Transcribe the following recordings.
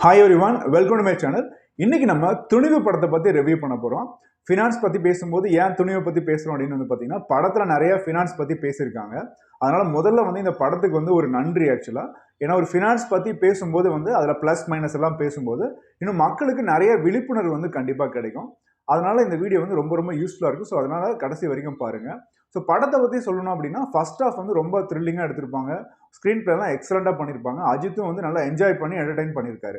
Hi everyone, welcome to my channel. இன்னைக்கு நம்ம துணிவு படத்தை பத்தி ரிவ்யூ பண்ண போறோம். ஃபினான்ஸ் பத்தி பேசும்போது ஏன் துணிவு பத்தி பேசுறோம் அப்படின்னு வந்து பாத்தீங்கன்னா படத்துல நிறைய ஃபினான்ஸ் பத்தி பேசியிருக்காங்க. அதனால முதல்ல வந்து இந்த படத்துக்கு வந்து ஒரு நன்றி ஆக்சுவலா. ஏன்னா ஒரு ஃபினான்ஸ் பத்தி பேசும்போது வந்து அதுல பிளஸ் மைனஸ் எல்லாம் பேசும்போது இன்னும் மக்களுக்கு நிறைய விழிப்புணர்வு வந்து கண்டிப்பா கிடைக்கும். அதனால இந்த வீடியோ வந்து ரொம்ப ரொம்ப யூஸ்ஃபுல்லா இருக்கும். ஸோ அதனால கடைசி வரைக்கும் பாருங்க. ஸோ படத்தை பத்தி சொல்லணும் அப்படின்னா ஃபர்ஸ்ட் ஹாஃப் வந்து ரொம்ப த்ரில்லிங்கா எடுத்திருப்பாங்க. ஸ்க்ரீன் பிளே எல்லாம் எக்ஸலண்டா பண்ணியிருப்பாங்க. அஜித்தும் வந்து நல்லா என்ஜாய் பண்ணி என்டர்டைன் பண்ணியிருக்காரு.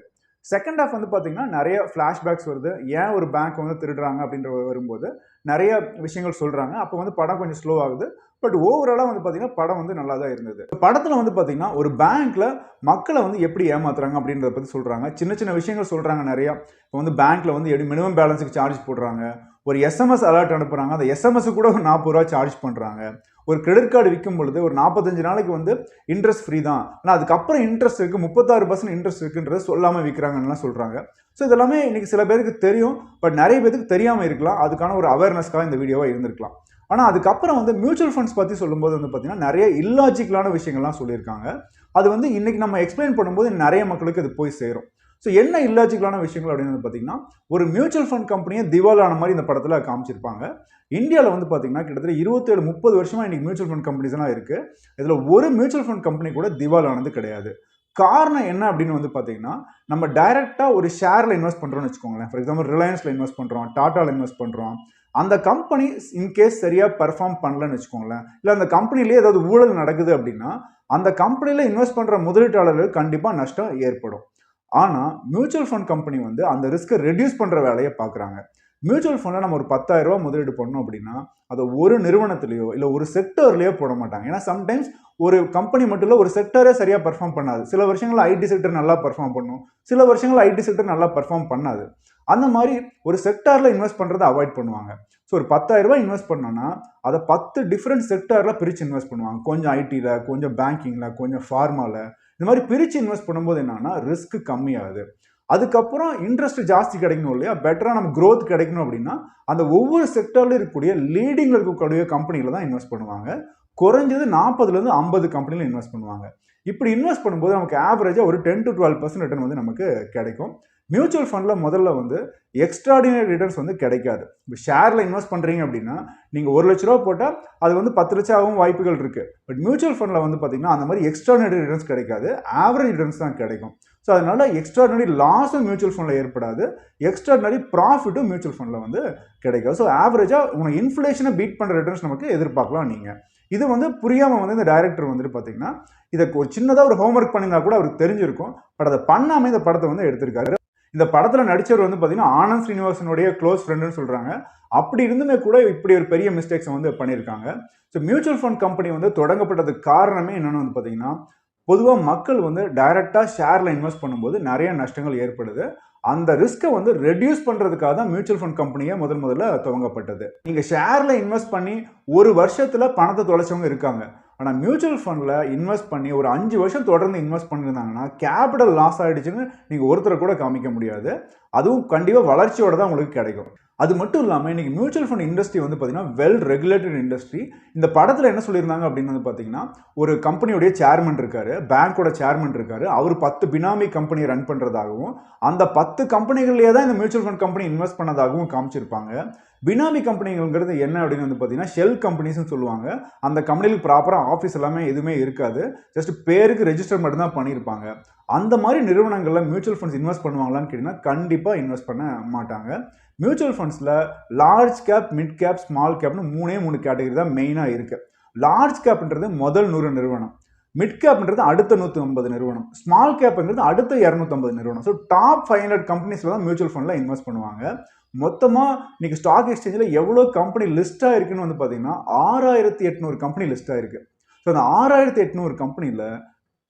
செகண்ட் ஹாஃப் வந்து பார்த்தீங்கன்னா நிறைய ஃப்ளாஷ்பேக்ஸ் வருது. ஏன் ஒரு பேங்க் வந்து திருடுறாங்க அப்படின்ற வரும்போது நிறைய விஷயங்கள் சொல்றாங்க. அப்போ வந்து படம் கொஞ்சம் ஸ்லோ ஆகுது. பட் ஓவராலாக வந்து பார்த்தீங்கன்னா படம் வந்து நல்லா தான் இருந்தது. படத்தில் வந்து பார்த்தீங்கன்னா ஒரு பேங்க்ல மக்களை வந்து எப்படி ஏமாத்துறாங்க அப்படின்றத பற்றி சொல்றாங்க. சின்ன சின்ன விஷயங்கள் சொல்றாங்க நிறையா. இப்போ வந்து பேங்க்ல வந்து எப்படி மினிமம் பேலன்ஸுக்கு சார்ஜ் போடுறாங்க. ஒரு எஸ்எம்எஸ் அலர்ட் அனுப்புறாங்க. அந்த எஸ்எம்எஸ் கூட ஒரு 40 ரூபா சார்ஜ் பண்றாங்க. ஒரு கிரெடிட் கார்டு விற்கும் பொழுது ஒரு 45 நாளைக்கு வந்து இன்ட்ரெஸ்ட் ஃப்ரீ தான், ஆனால் அதுக்கப்புறம் இன்ட்ரெஸ்ட் இருக்கு, 36% இன்ட்ரெஸ்ட் இருக்குன்றது சொல்லாமல் விற்கிறாங்கன்னு சொல்றாங்க. ஸோ இதெல்லாமே இன்னைக்கு சில பேருக்கு தெரியும், பட் நிறைய பேருக்கு தெரியாமல் இருக்கலாம். அதுக்கான ஒரு அவேர்னஸ்க்காக இந்த வீடியோவாக இருந்திருக்கலாம். ஆனால் அதுக்கப்புறம் வந்து மியூச்சுவல் ஃபண்ட்ஸ் பற்றி சொல்லும்போது வந்து பார்த்தீங்கன்னா நிறைய இல்லாஜிக்கலான விஷயங்கள்லாம் சொல்லியிருக்காங்க. அது வந்து இன்னைக்கு நம்ம எக்ஸ்பிளைன் பண்ணும்போது நிறைய மக்களுக்கு அது போய் சேரும். ஸோ என்ன இல்லாஜிக்கலான விஷயங்கள் அப்படின்னு பார்த்தீங்கன்னா ஒரு மியூச்சுவல் ஃபண்ட் கம்பெனியை திவாலான மாதிரி இந்த படத்தில் காமிச்சிருப்பாங்க. இந்தியாவில் வந்து பார்த்தீங்கன்னா கிட்டத்தட்ட 27-30 வருஷமா இன்னைக்கு மியூச்சுவல் ஃபண்ட் கம்பெனிஸ் எல்லாம் இருக்கு. இதில் ஒரு மியூச்சுவல் ஃபண்ட் கம்பெனி கூட திவாலானது கிடையாது. காரணம் என்ன அப்படின்னு வந்து பார்த்தீங்கன்னா நம்ம டைரக்டா ஒரு ஷேர்ல இன்வெஸ்ட் பண்றோம்னு வச்சுக்கோங்களேன். ஃபார் எக்ஸாம்பிள் ரிலையன்ஸ்ல இன்வெஸ்ட் பண்றோம், டாட்டால இன்வெஸ்ட் பண்றோம். அந்த கம்பெனி இன்கேஸ் சரியா பெர்ஃபார்ம் பண்ணலன்னு வச்சுக்கோங்களேன், இல்லை அந்த கம்பெனிலேயே ஏதாவது ஊழல் நடக்குது அப்படின்னா அந்த கம்பெனியில் இன்வெஸ்ட் பண்ற முதலீட்டாளர்களுக்கு கண்டிப்பாக நஷ்டம் ஏற்படும். ஆனால் மியூச்சுவல் ஃபண்ட் கம்பெனி வந்து அந்த ரிஸ்க்கை ரெடியூஸ் பண்ணுற வேலையை பார்க்குறாங்க. மியூச்சுவல் ஃபண்டில் நம்ம ஒரு 10,000 ரூபா முதலீடு பண்ணோம் அப்படின்னா அதை ஒரு நிறுவனத்திலேயோ இல்லை ஒரு செக்டர்லேயோ போட மாட்டாங்க. ஏன்னா சம்டைம்ஸ் ஒரு கம்பெனி மட்டும் இல்லை, ஒரு செக்டரே சரியாக பெர்ஃபார்ம் பண்ணாது. சில வருஷங்கள் ஐடி செக்டர் நல்லா பெர்ஃபார்ம் பண்ணும், சில வருஷங்கள் ஐடி செக்டர் நல்லா பெர்ஃபார்ம் பண்ணாது. அந்த மாதிரி ஒரு செக்டாரில் இன்வெஸ்ட் பண்ணுறதை அவாய்ட் பண்ணுவாங்க. ஸோ ஒரு 10,000 ரூபாய் இன்வெஸ்ட் பண்ணோன்னா அதை 10 டிஃப்ரெண்ட் செக்டாரில் பிரித்து இன்வெஸ்ட் பண்ணுவாங்க. கொஞ்சம் ஐடியில், கொஞ்சம் பேங்கிங்கில், கொஞ்சம் ஃபார்மாவில், இந்த மாதிரி பிரித்து இன்வெஸ்ட் பண்ணும்போது என்னன்னா ரிஸ்க் கம்மியாகுது. அதுக்கப்புறம் இன்ட்ரெஸ்ட் ஜாஸ்தி கிடைக்கணும் இல்லையா, பெட்டராக நம்ம க்ரோத் கிடைக்கணும் அப்படின்னா அந்த ஒவ்வொரு செக்டர்ல இருக்கக்கூடிய லீடிங்ல இருக்கக்கூடிய கம்பெனியில தான் இன்வெஸ்ட் பண்ணுவாங்க. குறைஞ்சது 40லேருந்து 50 கம்பெனியில் இன்வெஸ்ட் பண்ணுவாங்க. இப்படி இன்வெஸ்ட் பண்ணும்போது நமக்கு ஆவரேஜாக ஒரு 10-12% ரிட்டர்ன் வந்து நமக்கு கிடைக்கும். மியூச்சுவல் ஃபண்டில் முதல்ல வந்து எக்ஸ்ட்ராடினரி ரிட்டர்ன்ஸ் வந்து கிடைக்காது. இப்போ ஷேரில் இன்வெஸ்ட் பண்ணுறீங்க அப்படின்னா நீங்கள் 1 லட்ச ரூபா போட்டால் அது வந்து 10 லட்சம் ஆகும் வாய்ப்புகள் இருக்குது. பட் மியூச்சுவல் ஃபண்டில் வந்து பார்த்தீங்கன்னா அந்த மாதிரி எக்ஸ்ட்ராடினரி ரிட்டர்ன்ஸ் கிடைக்காது, ஆவரேஜ் ரிட்டர்ன்ஸ் தான் கிடைக்கும். ஸோ அதனால எக்ஸ்ட்ராடினரி லாஸும் மியூச்சுவல் ஃபண்டில் ஏற்படாது, எக்ஸ்ட்ராடினரி ப்ராஃபிட்டும் மியூச்சுவல் ஃபண்டில் வந்து கிடைக்காது. ஸோ ஆவரேஜாக உங்கள் இன்ஃப்ளேஷனை பீட் பண்ணுற ரிட்டர்ன்ஸ் நமக்கு எதிர்பார்க்கலாம் நீங்கள். இது வந்து புரியாமல் வந்து இந்த டைரக்டர் வந்துட்டு பார்த்தீங்கன்னா இதுக்கு ஒரு சின்னதாக ஒரு ஹோம்ஒர்க் பண்ணியிருந்தா கூட அவருக்கு தெரிஞ்சிருக்கும். பட் அதை பண்ணாமல் இந்த படத்தை வந்து எடுத்திருக்காரு. இந்த படத்தில் நடிச்சவர் வந்து பார்த்தீங்கன்னா ஆனந்த் ஸ்ரீனிவாசனுடைய க்ளோஸ் ஃப்ரெண்டுன்னு சொல்கிறாங்க. அப்படி இருந்துமே கூட இப்படி ஒரு பெரிய மிஸ்டேக்ஸ் வந்து பண்ணியிருக்காங்க. ஸோ மியூச்சுவல் ஃபண்ட் கம்பெனி வந்து தொடங்கப்பட்டதுக்கு காரணமே என்னென்னு வந்து பார்த்தீங்கன்னா பொதுவாக மக்கள் வந்து டைரெக்டாக ஷேரில் இன்வெஸ்ட் பண்ணும்போது நிறைய நஷ்டங்கள் ஏற்படுது. அந்த ரிஸ்க்கை வந்து ரெடியூஸ் பண்ணுறதுக்காக தான் மியூச்சுவல் ஃபண்ட் கம்பெனியை முதல்ல துவங்கப்பட்டது. நீங்கள் ஷேரில் இன்வெஸ்ட் பண்ணி ஒரு வருஷத்தில் பணத்தை தொலைச்சவங்க இருக்காங்க. ஆனால் மியூச்சுவல் ஃபண்டில் இன்வெஸ்ட் பண்ணி ஒரு 5 வருஷம் தொடர்ந்து இன்வெஸ்ட் பண்ணியிருந்தாங்கன்னா கேபிட்டல் லாஸ் ஆகிடுச்சுன்னு நீங்கள் ஒருத்தரை கூட காமிக்க முடியாது. அதுவும் கண்டிப்பாக வளர்ச்சியோட தான் உங்களுக்கு கிடைக்கும். அது மட்டும் இல்லாமல் இன்னைக்கு மியூச்சுவல் ஃபண்ட் இண்டஸ்ட்ரி வந்து பார்த்தீங்கன்னா வெல் ரெகுலேட்டட் இண்டஸ்ட்ரி. இந்த படத்தில் என்ன சொல்லியிருந்தாங்க அப்படின்னு வந்து பார்த்தீங்கன்னா ஒரு கம்பெனியோடைய சேர்மன் இருக்காரு, பேங்கோட சேர்மன் இருக்காரு, அவர் 10 பினாமி கம்பெனியை ரன் பண்ணுறதாகவும் அந்த 10 கம்பெனிகள்லேயே தான் இந்த மியூச்சுவல் ஃபண்ட் கம்பெனி இன்வெஸ்ட் பண்ணதாகவும் காமிச்சிருப்பாங்க. பினாமி கம்பெனிங்கிறது என்ன அப்படின்னு வந்து பார்த்தீங்கன்னா ஷெல் கம்பெனிஸ்னு சொல்லுவாங்க. அந்த கம்பெனிக்கு ப்ராப்பராக ஆஃபீஸ் எல்லாமே எதுவுமே இருக்காது, ஜஸ்ட் பேருக்கு ரெஜிஸ்டர் மட்டும் தான் பண்ணியிருப்பாங்க. அந்த மாதிரி நிறுவனங்களில் மியூச்சுவல் ஃபண்ட்ஸ் இன்வெஸ்ட் பண்ணுவாங்களான்னு கேட்டிங்கன்னா கண்டிப்பாக இன்வெஸ்ட் பண்ண மாட்டாங்க. மியூச்சுவல் ஃபண்ட்ஸில் large cap, mid cap, small கேப்னு 3 கேட்டகரி தான் மெயினாக இருக்குது. லார்ஜ் கேப்ன்றது முதல் 100 நிறுவனம், மிட் கேப்ன்றது அடுத்த 150 நிறுவனம், ஸ்மால் கேப்ன்றது அடுத்த 250 நிறுவனம். ஸோ டாப் 500 கம்பெனிஸில் தான் மியூச்சுவல் ஃபண்டில் இன்வெஸ்ட் பண்ணுவாங்க. மொத்தமாக இன்னைக்கு ஸ்டாக் எக்ஸ்சேஞ்சில் எவ்வளோ கம்பெனி லிஸ்ட் ஆகிருக்குன்னு வந்து பார்த்தீங்கன்னா 6800 கம்பெனி லிஸ்ட் ஆகிருக்கு. ஸோ அந்த 6800 கம்பெனியில்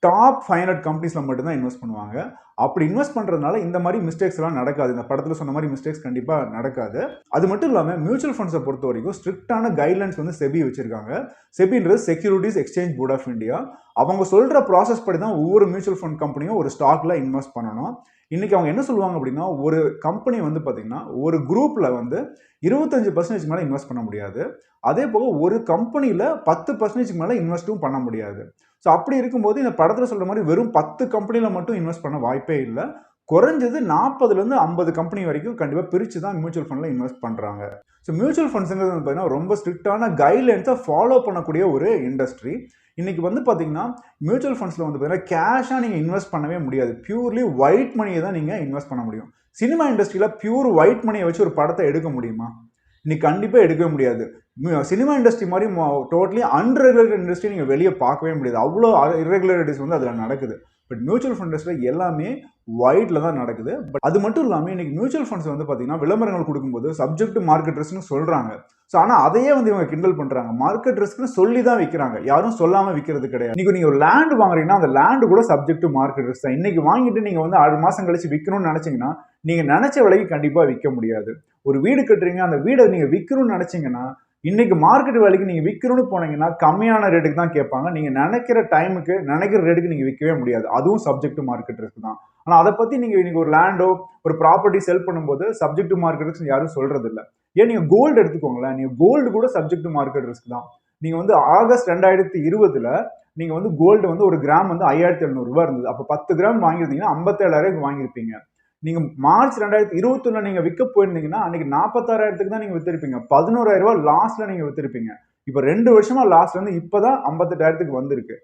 டாப் 500 கம்பெனிஸில் மட்டும்தான் இன்வெஸ்ட் பண்ணுவாங்க. அப்படி இன்வெஸ்ட் பண்ணுறதுனால இந்த மாதிரி மிஸ்டேக்ஸ் எல்லாம் நடக்காது. இந்த படத்தில் சொன்ன மாதிரி மிஸ்டேக்ஸ் கண்டிப்பாக நடக்காது. அது மட்டும் இல்லாமல் மியூச்சுவல் ஃபண்ட்ஸை பொறுத்த வரைக்கும் ஸ்ட்ரிக்டான கைட்லைன்ஸ் வந்து செபி வச்சிருக்காங்க. செபின்றது securities exchange board of India. அவங்க சொல்கிற ப்ராசஸ் படி தான் ஒவ்வொரு மியூச்சுவல் ஃபண்ட் கம்பெனியும் ஒரு ஸ்டாக்ல இன்வெஸ்ட் பண்ணணும். இன்னைக்கு அவங்க என்ன சொல்லுவாங்க அப்படின்னா ஒரு கம்பெனி வந்து பார்த்தீங்கன்னா ஒரு குரூப்பில் வந்து 25% மேலே இன்வெஸ்ட் பண்ண முடியாது. அதே போக ஒரு கம்பெனியில் 10% மேலே இன்வெஸ்ட்டும் பண்ண முடியாது. ஸோ அப்படி இருக்கும்போது இந்த படத்தில் சொல்கிற மாதிரி வெறும் 10 கம்பெனியில் மட்டும் இன்வெஸ்ட் பண்ண வாய்ப்பே இல்லை. குறைஞ்சது 40லேருந்து 50 கம்பெனி வரைக்கும் கண்டிப்பாக பிரித்து தான் மியூச்சுவல் ஃபண்டில் இன்வெஸ்ட் பண்ணுறாங்க. ஸோ மியூச்சுவல் ஃபண்ட்ஸுங்கிறது வந்து பார்த்தீங்கன்னா ரொம்ப ஸ்ட்ரிக்டான கைட்லைன்ஸை ஃபாலோ பண்ணக்கூடிய ஒரு இண்டஸ்ட்ரி. இன்றைக்கி வந்து பார்த்தீங்கன்னா மியூச்சுவல் ஃபண்ட்ஸில் வந்து பார்த்தீங்கன்னா கேஷாக நீங்கள் இன்வெஸ்ட் பண்ணவே முடியாது. பியூர்லி ஒயிட் மணியை தான் நீங்கள் இன்வெஸ்ட் பண்ண முடியும். சினிமா இண்டஸ்ட்ரியில் பியூர் ஒயிட் மணியை வச்சு ஒரு படத்தை எடுக்க முடியுமா? இன்னைக்கு கண்டிப்பாக எடுக்கவே முடியாது. சினிமா இண்டஸ்ட்ரி மாதிரி டோட்டலி அன்ரெகுலேட்டட் இண்டஸ்ட்ரி நீங்கள் வெளியே பார்க்கவே முடியாது. அவ்வளோ இர்ரெகுலாரிட்டிஸ் வந்து அதில் நடக்குது. பட் மியூச்சுவல் ஃபண்ட் இண்டஸ்ட்ரியில் எல்லாமே ஒயிட்டில் தான் நடக்குது. பட் அது மட்டும் இல்லாமல் இன்றைக்கி மியூச்சுவல் ஃபண்ட்ஸ் வந்து பார்த்தீங்கன்னா விளம்பரங்கள் கொடுக்கும்போது சப்ஜெக்ட் மார்க்கெட் ரிஸ்க்னு சொல்கிறாங்க. ஸோ ஆனால் அதையே வந்து இவங்க கிண்டல் பண்ணுறாங்க. மார்க்கெட் ரிஸ்க்னு சொல்லி தான் விற்கிறாங்க, யாரும் சொல்லாமல் விற்கிறது கிடையாது. இன்றைக்கி நீங்கள் ஒரு லேண்ட் வாங்குறீங்கன்னா அந்த லேண்டு கூட சப்ஜெக்ட் மார்க்கெட் ரிஸ்க் தான். இன்றைக்கி வாங்கிட்டு நீங்கள் வந்து 6 மாதம் கழிச்சு விற்கணும்னு நினச்சிங்கன்னா நீங்கள் நினச்ச விலைக்கு கண்டிப்பாக விற்க முடியாது. ஒரு வீடு கட்டுறீங்க, அந்த வீடை நீங்கள் விற்கணும்னு நினச்சிங்கன்னா இன்னைக்கு மார்க்கெட் வேலைக்கு நீங்கள் விற்கணும்னு போனீங்கன்னா கம்மியான ரேட்டுக்கு தான் கேட்பாங்க. நீங்கள் நினைக்கிற டைமுக்கு நினைக்கிற ரேட்டுக்கு நீங்கள் விற்கவே முடியாது. அதுவும் சப்ஜெக்ட் மார்க்கெட் ரிஸ்க் தான். ஆனால் அதை பற்றி நீங்கள் இன்னைக்கு ஒரு லேண்டோ ஒரு ப்ராப்பர்ட்டி செல் பண்ணும்போது சப்ஜெக்ட் மார்க்கெட் ரிஸ்க் யாரும் சொல்றது இல்லை. ஏன் நீங்கள் கோல்டு எடுத்துக்கோங்களேன், நீங்கள் கோல்டு கூட சப்ஜெக்ட் மார்க்கெட் ரிஸ்க் தான். நீங்கள் வந்து ஆகஸ்ட் 2020 நீங்கள் வந்து கோல்டு வந்து ஒரு கிராம் வந்து 5700 ரூபாய் இருந்தது. அப்போ 10 கிராம் வாங்கியிருந்தீங்கன்னா 57,000 வாங்கியிருப்பீங்க. நீங்க மார்ச் 2021 நீங்க விற்க போயிருந்தீங்கன்னா அன்னைக்கு 46,000 தான் நீங்க வித்திருப்பீங்க. 11,000 ரூபாய் லாஸ்ட்ல நீங்க வித்திருப்பீங்க. இப்போ 2 வருஷமா லாஸ்ட்ல இருந்து இப்பதான் 58,000 வந்திருக்கு.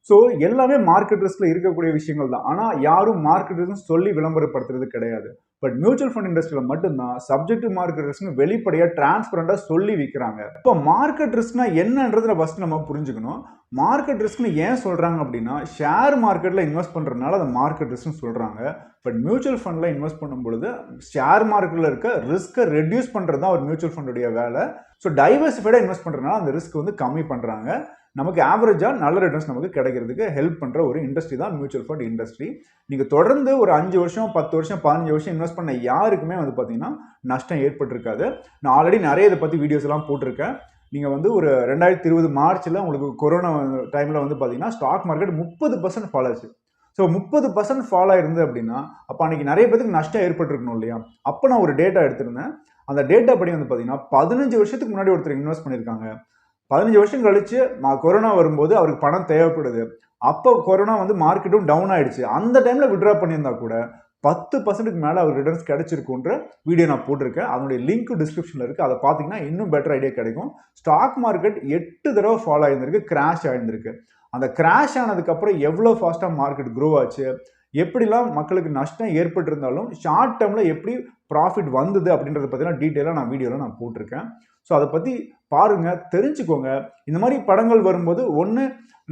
ஸோ எல்லாமே மார்க்கெட் ரிஸ்க்ல இருக்கக்கூடிய விஷயங்கள் தான். ஆனா யாரும் மார்க்கெட் ரிஸ்க் சொல்லி விளம்பரப்படுத்துறது கிடையாது. பட் மியூச்சுவல் ஃபண்ட் இண்டஸ்ட்ரியில மட்டும்தான் சப்ஜெக்ட் மார்க்கெட் ரிஸ்க் வெளிப்படையா டிரான்ஸ்பரண்டா சொல்லி விற்கிறாங்க. இப்போ மார்க்கெட் ரிஸ்க்னா என்னன்றதை ஃபர்ஸ்ட் நம்ம புரிஞ்சுக்கணும். மார்க்கெட் ரிஸ்க்னு ஏன் சொல்றாங்க அப்படின்னா ஷேர் மார்க்கெட்ல இன்வெஸ்ட் பண்றதுனால அதை மார்க்கெட் ரிஸ்க்னு சொல்றாங்க. பட் மியூச்சுவல் ஃபண்ட்ல இன்வெஸ்ட் பண்ணும்பொழுது ஷேர் மார்க்கெட்ல இருக்க ரிஸ்க்கை ரெடியூஸ் பண்றது தான் ஒரு மியூச்சுவல் ஃபண்டுடைய வேலை. ஸோ டைவர்சிஃபைடா இன்வெஸ்ட் பண்றதுனால அந்த ரிஸ்க் வந்து கம்மி பண்றாங்க. நமக்கு ஆவரேஜா நல்ல ரிட்டர்ன்ஸ் நமக்கு கிடைக்கிறதுக்கு ஹெல்ப் பண்ற ஒரு இண்டஸ்ட்ரி தான் மியூச்சுவல் ஃபண்ட் இண்டஸ்ட்ரி. நீங்க தொடர்ந்து ஒரு 5 வருஷம் 10 வருஷம் 15 வருஷம் இன்வெஸ்ட் பண்ண யாருக்குமே வந்து பாத்தீங்கன்னா நஷ்டம் ஏற்பட்டிருக்காது. நான் ஆல்ரெடி நிறைய இதை பத்தி வீடியோஸ் எல்லாம் போட்டிருக்கேன். நீங்க வந்து ஒரு 2020 மார்ச்ல உங்களுக்கு கொரோனா டைம்ல வந்து பாத்தீங்கன்னா ஸ்டாக் மார்க்கெட் 30% ஃபால் ஆச்சு. ஸோ 30% ஃபால் ஆயிருந்து அப்படின்னா அப்போ அன்னைக்கு நிறைய பேருக்கு நஷ்டம் ஏற்பட்டிருக்கணும் இல்லையா? அப்போ நான் ஒரு டேட்டா எடுத்திருந்தேன். அந்த டேட்டா படி வந்து பாத்தீங்கன்னா 15 வருஷத்துக்கு முன்னாடி ஒருத்தர் இன்வெஸ்ட் பண்ணியிருக்காங்க. 15 வருஷம் கழிச்சு கொரோனா வரும்போது அவருக்கு பணம் தேவைப்படுது. அப்போ கொரோனா வந்து மார்க்கெட்டும் டவுன் ஆயிடுச்சு. அந்த டைம்ல வித்ட்ரா பண்ணியிருந்தா கூட 10% மேல அவர் ரிட்டர்ன்ஸ் கிடைச்சிருக்குன்ற வீடியோ நான் போட்டிருக்கேன். அதனுடைய லிங்க் டிஸ்கிரிப்ஷன்ல இருக்கு. அதை பார்த்தீங்கன்னா இன்னும் பெட்டர் ஐடியா கிடைக்கும். ஸ்டாக் மார்க்கெட் 8 தடவை ஃபால் ஆயிருந்திருக்கு, கிராஷ் ஆயிருந்திருக்கு. அந்த கிராஷ் ஆனதுக்கு அப்புறம் எவ்வளவு ஃபாஸ்டா மார்க்கெட் க்ரோ ஆச்சு, எப்படிலாம் மக்களுக்கு நஷ்டம் ஏற்பட்டிருந்தாலும் ஷார்ட் டேர்ம்ல எப்படி ப்ராஃபிட் வந்தது அப்படின்றத பத்தின டீட்டெயிலாக நான் வீடியோவில் நான் போட்டிருக்கேன். ஸோ அதை பற்றி பாருங்க, தெரிஞ்சுக்கோங்க. இந்த மாதிரி படங்கள் வரும்போது ஒன்று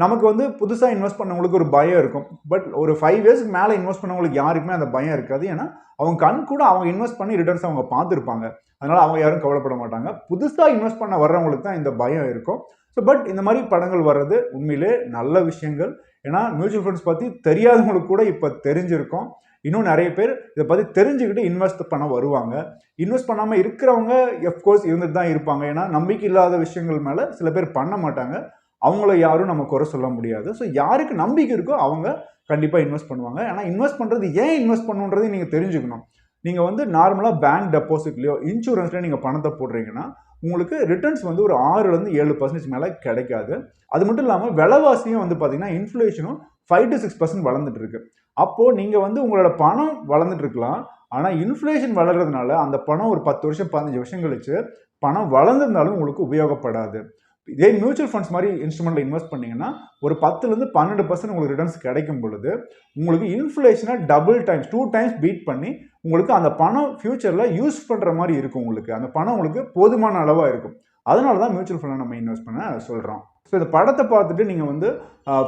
நமக்கு வந்து புதுசாக இன்வெஸ்ட் பண்ணவங்களுக்கு ஒரு பயம் இருக்கும். பட் ஒரு 5 இயர்ஸ்க்கு மேலே இன்வெஸ்ட் பண்ணவங்களுக்கு யாருக்குமே அந்த பயம் இருக்காது. ஏன்னா அவங்க கண் கூட அவங்க இன்வெஸ்ட் பண்ணி ரிட்டர்ன்ஸ் அவங்க பார்த்துருப்பாங்க. அதனால அவங்க யாரும் கவலைப்பட மாட்டாங்க. புதுசாக இன்வெஸ்ட் பண்ண வர்றவங்களுக்கு தான் இந்த பயம் இருக்கும். ஸோ பட் இந்த மாதிரி படங்கள் வர்றது உண்மையிலே நல்ல விஷயங்கள். ஏன்னா மியூச்சுவல் ஃபண்ட்ஸ் பற்றி தெரியாதவங்களுக்கு கூட இப்போ தெரிஞ்சிருக்கும். இன்னும் நிறைய பேர் இதை பற்றி தெரிஞ்சுக்கிட்டு இன்வெஸ்ட் பண்ண வருவாங்க. இன்வெஸ்ட் பண்ணாமல் இருக்கிறவங்க அஃப்கோர்ஸ் இருந்துட்டு தான் இருப்பாங்க. ஏன்னா நம்பிக்கை இல்லாத விஷயங்கள் மேலே சில பேர் பண்ண மாட்டாங்க. அவங்கள யாரும் நம்ம குறை சொல்ல முடியாது. ஸோ யாருக்கு நம்பிக்கை இருக்கோ அவங்க கண்டிப்பாக இன்வெஸ்ட் பண்ணுவாங்க. ஆனால் இன்வெஸ்ட் பண்ணுறது ஏன் இன்வெஸ்ட் பண்ணுன்றதை நீங்கள் தெரிஞ்சுக்கணும். நீங்கள் வந்து நார்மலாக பேங்க் டெபாசிட்லையோ இன்சூரன்ஸ்லையோ நீங்கள் பணத்தை போடுறீங்கன்னா உங்களுக்கு ரிட்டர்ன்ஸ் வந்து ஒரு 6லேருந்து 7% மேலே கிடைக்காது. அது மட்டும் இல்லாமல் விலைவாசியும் வந்து பார்த்தீங்கன்னா இன்ஃப்ளேஷனும் 5 to 6% வளர்ந்துட்டு இருக்கு. அப்போ நீங்க வந்து உங்களோட பணம் வளர்ந்துட்டு இருக்கலாம். ஆனா இன்ஃப்ளேஷன் வளர்றதுனால அந்த பணம் ஒரு 10 வருஷம் 15 வருஷம் கழிச்சு பணம் வளர்ந்திருந்தாலும் உங்களுக்கு உபயோகப்படாது. இதே மியூச்சுவல் ஃபண்ட்ஸ் மாதிரி இன்ஸ்ட்ருமெண்ட்ல இன்வெஸ்ட் பண்ணீங்கன்னா ஒரு 10லேருந்து 12% உங்களுக்கு ரிட்டர்ன்ஸ் கிடைக்கும் பொழுது உங்களுக்கு இன்ஃப்ளேஷனை டபுள் டைம்ஸ் 2 டைம்ஸ் பீட் பண்ணி உங்களுக்கு அந்த பணம் ஃபியூச்சர்ல யூஸ் பண்ற மாதிரி இருக்கும். உங்களுக்கு அந்த பணம் உங்களுக்கு போதுமான அளவா இருக்கும். அதனால தான் மியூச்சுவல் ஃபண்ட்ல நம்ம இன்வெஸ்ட் பண்ண சொல்றோம். ஸோ இந்த படத்தை பார்த்துட்டு நீங்கள் வந்து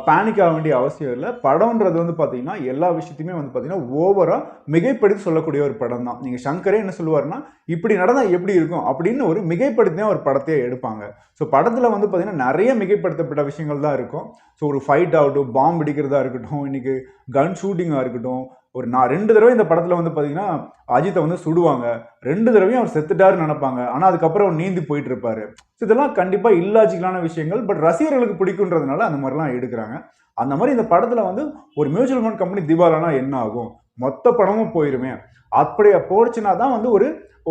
பேனிக் ஆக வேண்டிய அவசியம் இல்லை. படம்ன்றது வந்து பார்த்தீங்கன்னா எல்லா விஷயத்தையுமே வந்து பார்த்தீங்கன்னா ஓவராக மிகைப்படுத்தி சொல்லக்கூடிய ஒரு படம் தான். நீங்கள் சங்கரே என்ன சொல்லுவார்னா இப்படி நடந்தால் எப்படி இருக்கும் அப்படின்னு ஒரு மிகைப்படுத்தி தான் ஒரு படத்தையே எடுப்பாங்க. ஸோ படத்தில் வந்து பார்த்தீங்கன்னா நிறைய மிகைப்படுத்தப்பட்ட விஷயங்கள் தான் இருக்கும். ஸோ ஒரு ஃபைட் ஆகட்டும், பாம்பு அடிக்கிறதா இருக்கட்டும், இன்னைக்கு கன் ஷூட்டிங்காக இருக்கட்டும், ஒரு 2 தடவை இந்த படத்தில் வந்து பார்த்தீங்கன்னா அஜித்தை வந்து சுடுவாங்க. 2 தடவையும் அவர் செத்துட்டாருன்னு நினைப்பாங்க. ஆனால் அதுக்கப்புறம் அவர் நீந்தி போயிட்டு இருப்பாரு. இதெல்லாம் கண்டிப்பாக இல்லாஜிக்கலான விஷயங்கள். பட் ரசிகர்களுக்கு பிடிக்குன்றதுனால அந்த மாதிரிலாம் எடுக்கிறாங்க. அந்த மாதிரி இந்த படத்தில் வந்து ஒரு மியூச்சுவல் ஃபண்ட் கம்பெனி திவாலானா என்ன ஆகும், மொத்த பணமும் போயிருமே. அப்படியே போச்சுன்னா தான் வந்து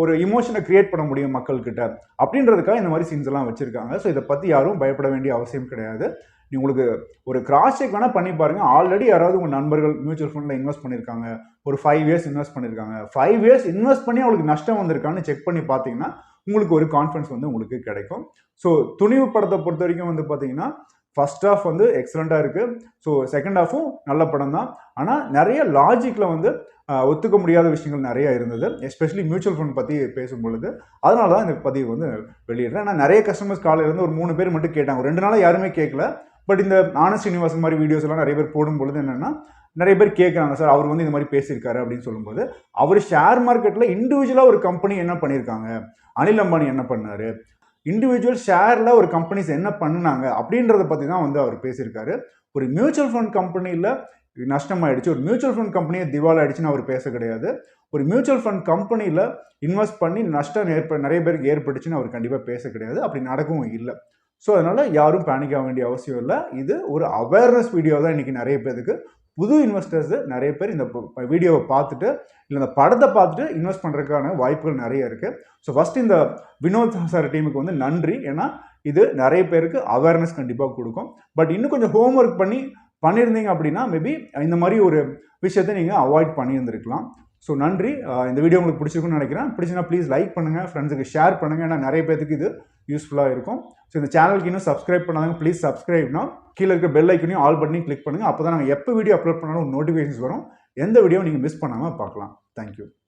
ஒரு இமோஷனை கிரியேட் பண்ண முடியும் மக்கள்கிட்ட. அப்படின்றதுக்காக இந்த மாதிரி சீன்ஸ் எல்லாம் வச்சிருக்காங்க. ஸோ இதை பற்றி யாரும் பயப்பட வேண்டிய அவசியம் கிடையாது. உங்களுக்கு ஒரு கிராஸ் செக் வேணால் பண்ணி பாருங்கள். ஆல்ரெடி யாராவது உங்கள் நண்பர்கள் மியூச்சுவல் ஃபண்டில் இன்வெஸ்ட் பண்ணியிருக்காங்க, ஒரு 5 இயர்ஸ் இன்வெஸ்ட் பண்ணியிருக்காங்க, 5 இயர்ஸ் இன்வெஸ்ட் பண்ணி அவங்களுக்கு நஷ்டம் வந்திருக்கான்னு செக் பண்ணி பார்த்தீங்கன்னா உங்களுக்கு ஒரு கான்ஃபிடன்ஸ் வந்து உங்களுக்கு கிடைக்கும். ஸோ துணிவு படத்தை பொறுத்த வரைக்கும் வந்து பார்த்தீங்கன்னா ஃபர்ஸ்ட் ஹாஃப் வந்து எக்ஸலண்ட்டாக இருக்குது. ஸோ செகண்ட் ஹாஃபும் நல்ல படம் தான். ஆனால் நிறைய லாஜிக்கில் வந்து ஒத்துக்க முடியாத விஷயங்கள் நிறைய இருந்தது, எஸ்பெஷலி மியூச்சுவல் ஃபண்ட் பற்றி பேசும்பொழுது. அதனால தான் இந்த பதிவு வந்து வெளியிடுறேன். ஆனால் நிறைய கஸ்டமர்ஸ் காலையில் இருந்து ஒரு 3 பேர் மட்டும் கேட்டாங்க, 2 நாளாக யாருமே கேட்கல. பட் இந்த ஆனந்த் ஸ்ரீனிவாசன் மாதிரி வீடியோஸ் எல்லாம் நிறைய பேர் போடும்பொழுது என்னென்னா நிறைய பேர் கேட்குறாங்க, சார் அவர் வந்து இந்த மாதிரி பேசியிருக்காரு அப்படின்னு சொல்லும்போது, அவர் ஷேர் மார்க்கெட்டில் இண்டிவிஜுவலாக ஒரு கம்பெனி என்ன பண்ணியிருக்காங்க, அனில் அம்பானி என்ன பண்ணார், இண்டிவிஜுவல் ஷேரில் ஒரு கம்பெனிஸ் என்ன பண்ணாங்க அப்படின்றத பற்றி தான் வந்து அவர் பேசியிருக்காரு. ஒரு மியூச்சுவல் ஃபண்ட் கம்பெனியில் நஷ்டமாயிடுச்சு, ஒரு மியூச்சுவல் ஃபண்ட் கம்பெனியை திவால் ஆயிடுச்சுன்னு அவர் பேச கிடையாது. ஒரு மியூச்சுவல் ஃபண்ட் கம்பெனியில் இன்வெஸ்ட் பண்ணி நஷ்டம் நிறைய பேருக்கு ஏற்பட்டுச்சுன்னு அவர் கண்டிப்பாக பேச கிடையாது. அப்படி நடக்கவும் இல்லை. ஸோ அதனால் யாரும் பேனிக் ஆக வேண்டிய அவசியம் இல்லை. இது ஒரு அவேர்னஸ் வீடியோ தான். இன்றைக்கி நிறைய பேருக்கு புது இன்வெஸ்டர்ஸு நிறைய பேர் இந்த வீடியோவை பார்த்துட்டு இல்லை இந்த படத்தை பார்த்துட்டு இன்வெஸ்ட் பண்ணுறதுக்கான வாய்ப்புகள் நிறைய இருக்குது. ஸோ ஃபஸ்ட் இந்த வினோத் சார் டீமுக்கு வந்து நன்றி. ஏன்னா இது நிறைய பேருக்கு அவேர்னஸ் கண்டிப்பாக கொடுக்கும். பட் இன்னும் கொஞ்சம் ஹோம்ஒர்க் பண்ணியிருந்தீங்க அப்படின்னா மேபி இந்த மாதிரி ஒரு விஷயத்தை நீங்கள் அவாய்ட் பண்ணியிருந்துருக்கலாம். ஸோ நன்றி. இந்த வீடியோ உங்களுக்கு பிடிச்சிருக்குன்னு நினைக்கிறேன். பிடிச்சினா ப்ளீஸ் லைக் பண்ணுங்கள், ஃப்ரெண்ட்ஸுக்கு ஷேர் பண்ணுங்கள். ஏன்னா நிறைய பேருக்கு இது யூஸ்ஃபுல்லாக இருக்கும். ஸோ இந்த சேனலுக்கு இன்னும் சப்ஸ்கிரைப் பண்ணாங்க, ப்ளீஸ் சப்ஸ்கிரைப்னா கீழே இருக்க பெல் ஐக்கனையும் ஆல் பட்டனையும் கிளிக் பண்ணுங்கள். அப்போ தான் நாங்கள் எப்போ வீடியோ அப்லோட் பண்ணாலும் நோட்டிஃபிகேஷன்ஸ் வரும். எந்த வீடியோ நீங்கள் மிஸ் பண்ணாமல் பார்க்கலாம். தேங்க்யூ.